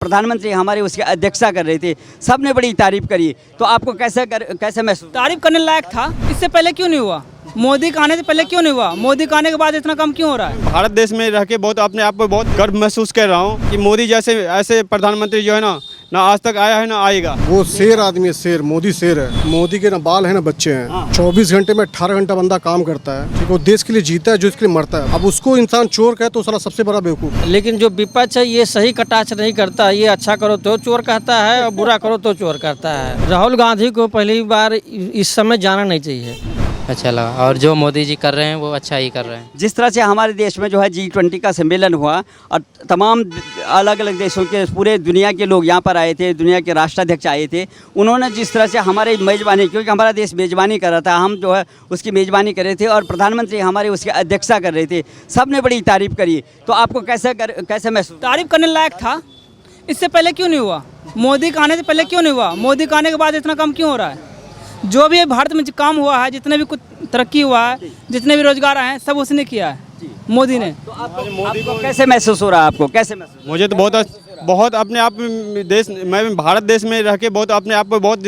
प्रधानमंत्री हमारे उसकी अध्यक्षता कर रहे थे, सबने बड़ी तारीफ करी। तो आपको कैसे महसूस? तारीफ करने लायक था। इससे पहले क्यों नहीं हुआ? मोदी के आने से पहले क्यों नहीं हुआ? मोदी के आने के बाद इतना कम क्यों हो रहा है? भारत देश में रह के बहुत अपने आप को बहुत गर्व महसूस कर रहा हूँ कि मोदी जैसे ऐसे प्रधानमंत्री जो है ना आज तक आया है ना आएगा। वो शेर आदमी है, शेर। मोदी शेर है। मोदी के ना बाल है ना बच्चे हैं। 24 घंटे में 18 घंटा बंदा काम करता है, ठीक है। वो देश के लिए जीता है जो इसके लिए मरता है। अब उसको इंसान चोर कहे तो साला सबसे बड़ा बेवकूफ। लेकिन जो विपक्ष है ये सही कटाक्ष नहीं करता। ये अच्छा करो तो चोर कहता है और बुरा करो तो चोर कहता है। राहुल गांधी को पहली बार इस समय जाना नहीं चाहिए। अच्छा लगा, और जो मोदी जी कर रहे हैं वो अच्छा ही कर रहे हैं। जिस तरह से हमारे देश में जो है G20 का सम्मेलन हुआ और तमाम अलग अलग देशों के पूरे दुनिया के लोग यहाँ पर आए थे, दुनिया के राष्ट्राध्यक्ष आए थे। उन्होंने जिस तरह से हमारे मेज़बानी, क्योंकि हमारा देश मेज़बानी कर रहा था, हम जो है उसकी मेज़बानी कर रहे थे और प्रधानमंत्री हमारे उसकी अध्यक्षता कर रहे थे, सब ने बड़ी तारीफ करी। तो आपको कैसे महसूस? तारीफ करने लायक था। इससे पहले क्यों नहीं हुआ? मोदी के आने से पहले क्यों नहीं हुआ? मोदी के आने के बाद इतना कम क्यों हो रहा है? जो भी भारत में काम हुआ है, जितने भी कुछ तरक्की हुआ है, जितने भी रोजगार आए हैं, सब उसने किया है, मोदी ने। तो आपको कैसे महसूस हो रहा है? आपको कैसे महसूस? मुझे तो बहुत अपने आप में मैं भारत देश में रह के बहुत अपने आप को बहुत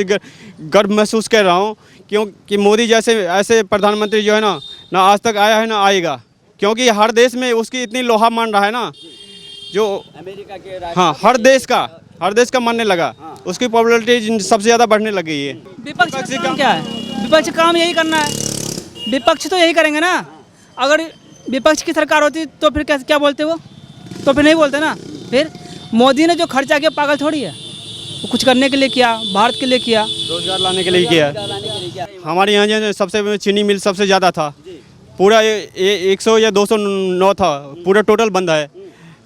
गर्व महसूस कर रहा हूँ क्योंकि मोदी जैसे ऐसे प्रधानमंत्री जो है ना आज तक आया है ना आएगा। क्योंकि हर देश में उसकी इतनी लोहा मान रहा है ना, जो अमेरिका के हाँ हर देश का मानने लगा। उसकी पॉपुलैरिटी सबसे ज़्यादा बढ़ने लग गई है। विपक्ष का काम क्या है? विपक्ष का काम यही करना है। विपक्ष तो यही करेंगे ना। अगर विपक्ष की सरकार होती तो फिर क्या बोलते वो? तो फिर नहीं बोलते ना। फिर मोदी ने जो खर्चा किया पागल थोड़ी है, वो कुछ करने के लिए किया, भारत के लिए किया, रोजगार लाने के लिए किया। हमारे यहाँ जो सबसे चीनी मिल सबसे ज़्यादा था, पूरा 100 या 209 था, पूरा टोटल बंद है।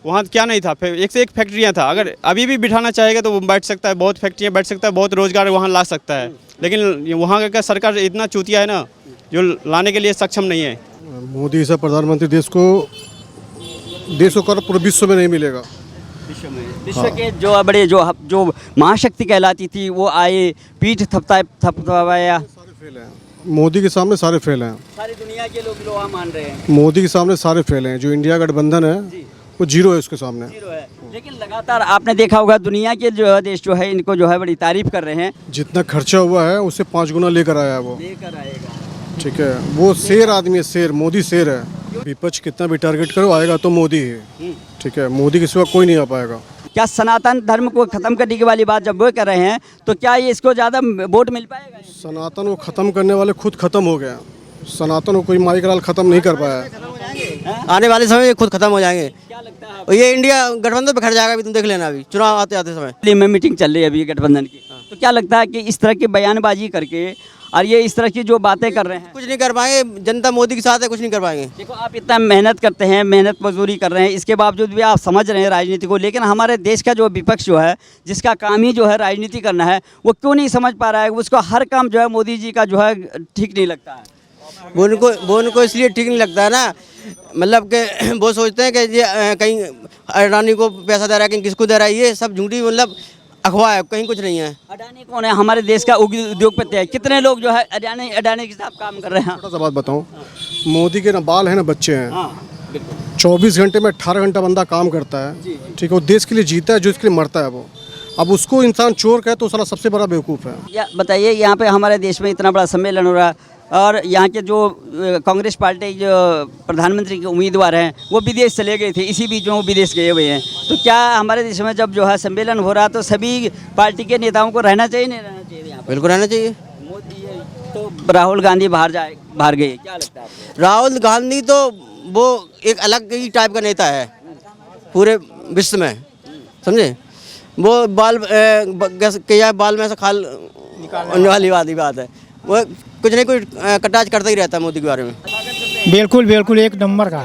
वहाँ क्या नहीं था, एक से एक फैक्ट्रियाँ था। अगर अभी भी बिठाना चाहेगा तो वो बैठ सकता है, बहुत फैक्ट्रियाँ बैठ सकता है, बहुत रोजगार वहाँ ला सकता है। लेकिन वहाँ का सरकार इतना चूतिया है ना, जो लाने के लिए सक्षम नहीं है। मोदी से प्रधानमंत्री देश को कर पूरे विश्व में नहीं मिलेगा। विश्व के जो बड़े जो महाशक्ति कहलाती थी वो आए, पीठ थपथपाया। मोदी के सामने सारे फेल हैं। सारी दुनिया के लोग लोहा मान रहे हैं। मोदी के सामने सारे फेल हैं। जो इंडिया गठबंधन है वो जीरो है उसके सामने। जीरो है। लेकिन लगातार आपने देखा होगा दुनिया के जो देश जो है इनको जो है बड़ी तारीफ कर रहे हैं। जितना खर्चा हुआ है उससे 5 गुना लेकर आया है वो। लेकर आएगा, ठीक है। वो शेर आदमी है, शेर। मोदी शेर है। विपक्ष कितना भी टारगेट करो, आएगा तो मोदी है, ठीक है। मोदी के सिवा कोई नहीं आ पाएगा। क्या सनातन धर्म को खत्म करने की वाली बात जब वो कर रहे हैं तो क्या ये इसको ज़्यादा वोट मिल पाएगा? सनातन को ख़त्म करने वाले खुद ख़त्म हो गया। सनातन को कोई माई कराल ख़त्म नहीं कर पाया। आने वाले समय में खुद खत्म हो जाएंगे। क्या लगता है? ये इंडिया गठबंधन पे खड़ जाएगा। अभी तुम देख लेना, अभी चुनाव आते आते समय दिल्ली में मीटिंग चल रही है अभी गठबंधन की, तो क्या लगता है कि इस तरह की बयानबाजी करके और ये इस तरह की जो बातें कर रहे हैं कुछ नहीं कर पाएंगे। जनता मोदी के साथ है, कुछ नहीं कर पाएंगे। देखो आप इतना मेहनत करते हैं, मेहनत मजदूरी कर रहे हैं, इसके बावजूद भी आप समझ रहे हैं राजनीति को। लेकिन हमारे देश का जो विपक्ष जो है, जिसका काम ही जो है राजनीति करना है, वो क्यों नहीं समझ पा रहा है? उसको हर काम जो है मोदी जी का जो है ठीक नहीं लगता है। वो उनको इसलिए ठीक नहीं लगता है ना, मतलब कि वो सोचते हैं कि ये कहीं अडानी को पैसा दे रहा है, कहीं किसको दे रहा है। ये सब झूठी मतलब अफवाह है, कहीं कुछ नहीं है। अडानी कौन है? हमारे देश का उद्योगपति है। कितने लोग जो है अडानी के साथ काम कर रहे हैं। छोटा सा बात बताऊँ, मोदी के ना बाल है ना बच्चे हैं। 24 घंटे में 18 घंटा बंदा काम करता है, ठीक है। वो देश के लिए जीता है जो इसके लिए मरता है वो। अब उसको इंसान चोर कहे तो साला सबसे बड़ा बेवकूफ़ है। या बताइए, यहाँ पे हमारे देश में इतना बड़ा सम्मेलन हो रहा है और यहाँ के जो कांग्रेस पार्टी जो प्रधानमंत्री के उम्मीदवार हैं वो विदेश चले गए थे, इसी बीच में वो विदेश गए हुए हैं। तो क्या हमारे देश में जब जो है सम्मेलन हो रहा तो सभी पार्टी के नेताओं को रहना चाहिए, नहीं रहना चाहिए? यहाँ बिल्कुल रहना चाहिए। मोदी तो राहुल गांधी बाहर गए, क्या लगता है आपको? राहुल गांधी तो वो एक अलग ही टाइप का नेता है पूरे विश्व में, समझे। वो बाल में से खाल निकालने वाली बात है। वो कुछ नहीं कुछ कटाच करता ही रहता है मोदी के बारे में। बिल्कुल बिल्कुल एक नंबर का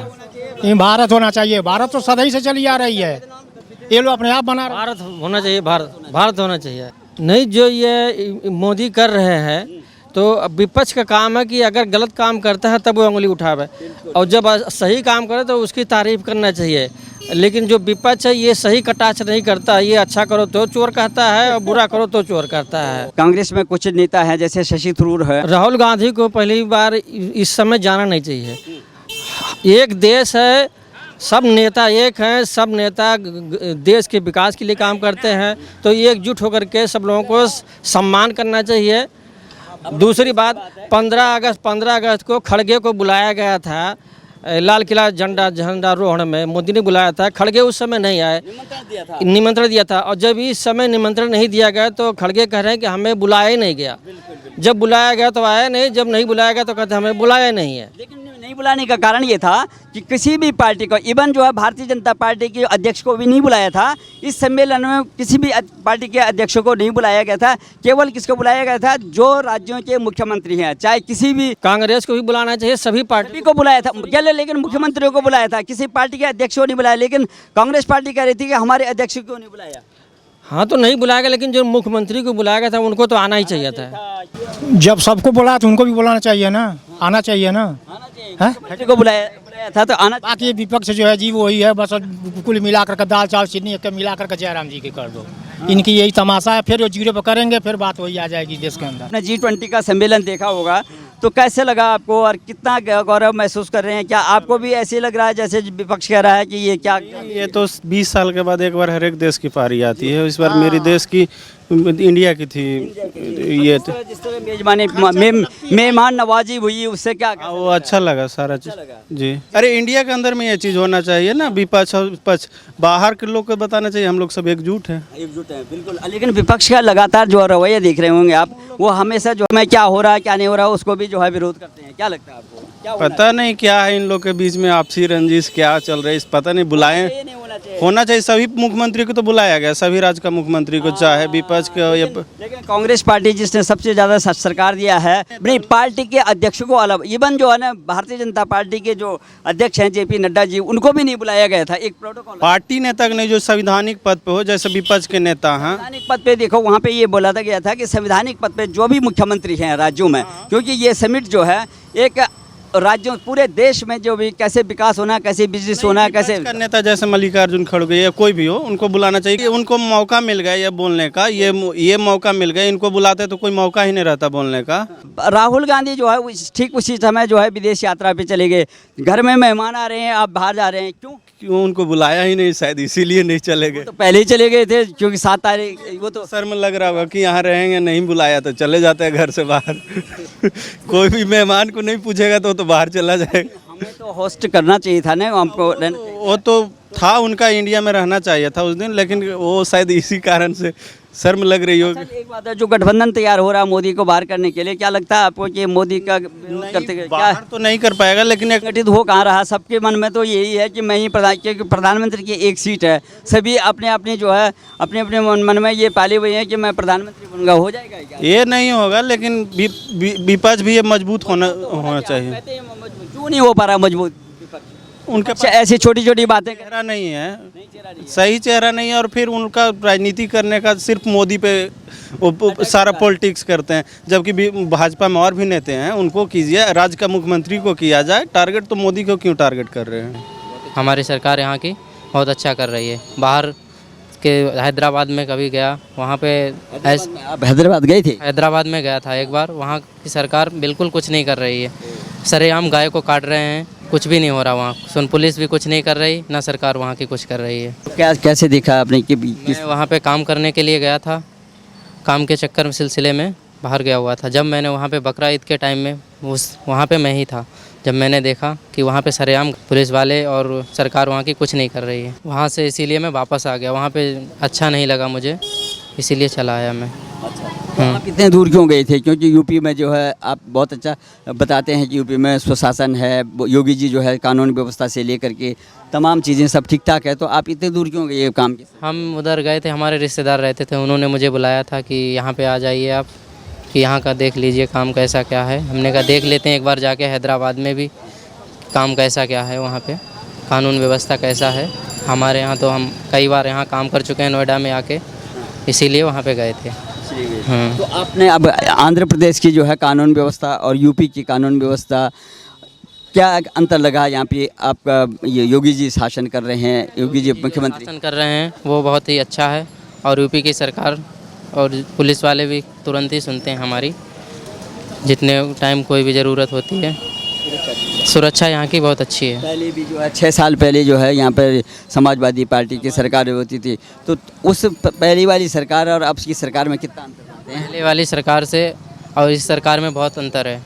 ये भारत होना चाहिए। भारत तो सदा ही से चली आ रही है, ये लोग अपने आप बना रहे। भारत होना चाहिए, भारत होना चाहिए। नहीं, जो ये मोदी कर रहे हैं तो विपक्ष का काम है कि अगर गलत काम करता है तब वो उंगली उठावे, और जब सही काम करे तो उसकी तारीफ करना चाहिए। लेकिन जो विपक्ष है ये सही कटाक्ष नहीं करता। ये अच्छा करो तो चोर कहता है और बुरा करो तो चोर कहता है। कांग्रेस में कुछ नेता हैं जैसे शशि थरूर है। राहुल गांधी को पहली बार इस समय जाना नहीं चाहिए। एक देश है सब नेता एक हैं, सब नेता देश के विकास के लिए काम करते हैं, तो एकजुट होकर के सब लोगों को सम्मान करना चाहिए। दूसरी बात, 15 अगस्त को खड़गे को बुलाया गया था लाल किला झंडारोहण में, मोदी ने बुलाया था। खड़गे उस समय नहीं आए, निमंत्रण दिया था, और जब इस समय निमंत्रण नहीं दिया गया तो खड़गे कह रहे हैं कि हमें बुलाया ही नहीं गया। जब बुलाया गया तो आया नहीं, जब नहीं बुलाया गया तो कहते हमें बुलाया नहीं है। लेकिन नहीं बुलाने का कारण ये था कि किसी भी पार्टी को, इवन जो है भारतीय जनता पार्टी के अध्यक्ष को भी नहीं बुलाया था इस सम्मेलन में। किसी भी पार्टी के अध्यक्ष को नहीं बुलाया गया था। केवल किसको बुलाया गया था? जो राज्यों के मुख्यमंत्री हैं, चाहे किसी भी। कांग्रेस को भी बुलाना चाहिए, सभी पार्टी को बुलाया था, लेकिन मुख्यमंत्रियों को बुलाया था, किसी पार्टी के अध्यक्ष को नहीं बुलाया। लेकिन कांग्रेस पार्टी कह रही थी कि हमारे अध्यक्ष को नहीं बुलाया। हाँ, तो नहीं बुलाया गया, लेकिन जो मुख्यमंत्री को बुलाया गया था उनको तो आना ही चाहिए था। जब सबको बुलाया तो उनको भी बुलाना चाहिए ना, आना चाहिए ना। पार्टी को बुलाया था तो आना। बाकी विपक्ष जो है जी वही है, बस कुल मिलाकर के दाल चावल चीनी एक मिलाकर के जयराम जी के कर दो। इनकी यही तमाशा है, फिर वो जीरो पर करेंगे, फिर बात वही आ जाएगी देश के अंदर। आपने G20 का सम्मेलन देखा होगा, तो कैसे लगा आपको और कितना गौरव महसूस कर रहे हैं? क्या आपको भी ऐसे लग रहा है जैसे विपक्ष कह रहा है कि ये क्या? ये तो 20 साल के बाद एक बार हर एक देश की पारी आती है। इस बार मेरी देश की, इंडिया की थी। ये जिस तरह मेजबानी मेहमान नवाजी हुई, उससे क्या वो अच्छा लगा सारा चीज जी। अरे इंडिया के अंदर में ये चीज़ होना चाहिए ना, विपक्ष और पक्ष, बाहर के लोग को बताना चाहिए हम लोग सब एकजुट हैं। बिल्कुल। लेकिन विपक्ष का लगातार जो रवैया देख रहे होंगे आप, वो हमेशा जो है क्या हो रहा है क्या नहीं हो रहा है उसको भी जो है विरोध करते हैं। क्या लगता है आपको? क्या पता नहीं क्या है इन लोग के बीच में आपसी रंजिश क्या चल रही है, पता नहीं। बुलाए होना चाहिए, सभी मुख्यमंत्री को तो बुलाया गया, सभी राज्य का मुख्यमंत्री को, चाहे विपक्ष का। लेकिन कांग्रेस पार्टी जिसने सबसे ज्यादा सरकार दिया है, अपनी पार्टी के अध्यक्ष को अलग, इवन जो है ना भारतीय जनता पार्टी के जो अध्यक्ष हैं JP नड्डा जी, उनको भी नहीं बुलाया गया था। एक प्रोटोकॉल पार्टी नेता नहीं जो संवैधानिक पद पे हो, जैसे विपक्ष के नेता हैं। संवैधानिक पद पे देखो, वहाँ पे ये बोला था गया था कि संवैधानिक पद पे जो भी मुख्यमंत्री हैं राज्यों में, क्योंकि ये समिट जो है एक राज्यों पूरे देश में जो भी कैसे विकास होना, कैसे बिजनेस होना, कैसे नेता जैसे मल्लिकार्जुन खड़गे या कोई भी हो, उनको बुलाना चाहिए। उनको मौका मिल गया ये बोलने का, ये मौका मिल गया। इनको बुलाते तो कोई मौका ही नहीं रहता बोलने का। राहुल गांधी जो है ठीक उसी समय जो है विदेश यात्रा पे चले गए। घर में मेहमान आ रहे हैं, आप बाहर जा रहे हैं, क्यों उनको बुलाया ही नहीं, शायद इसीलिए नहीं चले गए। तो पहले ही चले गए थे, क्योंकि 7 तारीख वो तो शर्म लग रहा होगा कि यहाँ रहेंगे, नहीं बुलाया तो चले जाते हैं घर से बाहर। कोई भी मेहमान को नहीं पूछेगा तो बाहर चला जाएगा। हमें तो होस्ट करना चाहिए था ना, हमको वो तो था, उनका इंडिया में रहना चाहिए था उस दिन, लेकिन वो शायद इसी कारण से शर्म लग रही होगी। एक बात है, जो गठबंधन तैयार हो रहा है मोदी को बाहर करने के लिए, क्या लगता है आपको कि मोदी का विरोध करते बाहर तो नहीं कर पाएगा, लेकिन गठित हो कहाँ रहा? सबके मन में तो यही है कि मैं ही क्योंकि प्रधानमंत्री की एक सीट है, सभी अपने अपने जो है अपने अपने मन में ये पाले हुए हैं कि मैं प्रधानमंत्री बनूंगा। हो जाएगा क्या? ये नहीं होगा, लेकिन विपक्ष भी ये मजबूत होना चाहिए। क्यों नहीं हो पा रहा मजबूत? उनके पास ऐसी छोटी छोटी बातें चेहरा नहीं है, सही चेहरा नहीं है, और फिर उनका राजनीति करने का सिर्फ मोदी पे वो सारा पॉलिटिक्स करते हैं। जबकि भाजपा में और भी नेता हैं, उनको कीजिए, राज्य का मुख्यमंत्री को किया जाए टारगेट, तो मोदी को क्यों टारगेट कर रहे हैं? हमारी सरकार यहाँ की बहुत अच्छा कर रही है। बाहर के हैदराबाद में कभी गया, वहाँ पे आप हैदराबाद गए थे? हैदराबाद में गया था एक बार। वहाँ की सरकार बिल्कुल कुछ नहीं कर रही है, सरेआम गाय को काट रहे हैं, कुछ भी नहीं हो रहा वहाँ। सुन पुलिस भी कुछ नहीं कर रही, ना सरकार वहाँ की कुछ कर रही है। कैसे देखा आपने कि मैं वहाँ पे काम करने के लिए गया था, काम के चक्कर में सिलसिले में बाहर गया हुआ था। जब मैंने वहाँ पे बकरा ईद के टाइम में वहाँ पे मैं ही था, जब मैंने देखा कि वहाँ पे सरेआम पुलिस वाले और सरकार वहाँ की कुछ नहीं कर रही है, वहाँ से इसीलिए मैं वापस आ गया। वहाँ पे अच्छा नहीं लगा मुझे, इसीलिए चला आया मैं। तो आप कितने दूर क्यों गए थे? क्योंकि यूपी में जो है आप बहुत अच्छा बताते हैं कि यूपी में स्वशासन है, योगी जी जो है कानून व्यवस्था से लेकर के तमाम चीज़ें सब ठीक ठाक है, तो आप इतने दूर क्यों गए काम के? हम उधर गए थे, हमारे रिश्तेदार रहते थे, उन्होंने मुझे बुलाया था कि यहाँ पे आ जाइए आप, कि यहाँ का देख लीजिए काम कैसा क्या है। हमने कहा देख लेते हैं एक बार जाके, हैदराबाद में भी काम कैसा क्या है, वहाँ पे कानून व्यवस्था कैसा है। हमारे यहाँ तो हम कई बार यहाँ काम कर चुके हैं नोएडा में आके, इसीलिए वहाँ पे गए थे। तो आपने अब आंध्र प्रदेश की जो है कानून व्यवस्था और यूपी की कानून व्यवस्था, क्या अंतर लगा? यहाँ पे आपका ये योगी जी शासन कर रहे हैं, योगी जी मुख्यमंत्री शासन कर रहे हैं, वो बहुत ही अच्छा है। और यूपी की सरकार और पुलिस वाले भी तुरंत ही सुनते हैं हमारी, जितने टाइम कोई भी ज़रूरत होती है सुरक्षा यहाँ की बहुत अच्छी है। पहले भी जो है 6 साल पहले जो है यहाँ पर समाजवादी पार्टी की सरकार होती थी, तो उस पहली वाली सरकार और अब की सरकार में कितना अंतर मानते हैं? पहले वाली सरकार से और इस सरकार में बहुत अंतर है।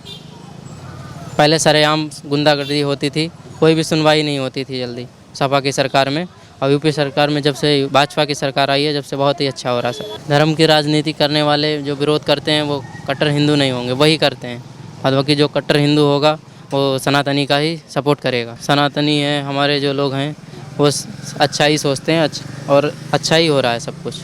पहले सरेआम गुंडागर्दी होती थी, कोई भी सुनवाई नहीं होती थी जल्दी सपा की सरकार में। और यूपी सरकार में जब से भाजपा की सरकार आई है, जब से बहुत ही अच्छा हो रहा है सब। धर्म की राजनीति करने वाले जो विरोध करते हैं वो कट्टर हिंदू नहीं होंगे, वही करते हैं। और बाकी जो कट्टर हिंदू होगा वो सनातनी का ही सपोर्ट करेगा। सनातनी है हमारे जो लोग हैं वो अच्छा ही सोचते हैं और अच्छा ही हो रहा है सब कुछ।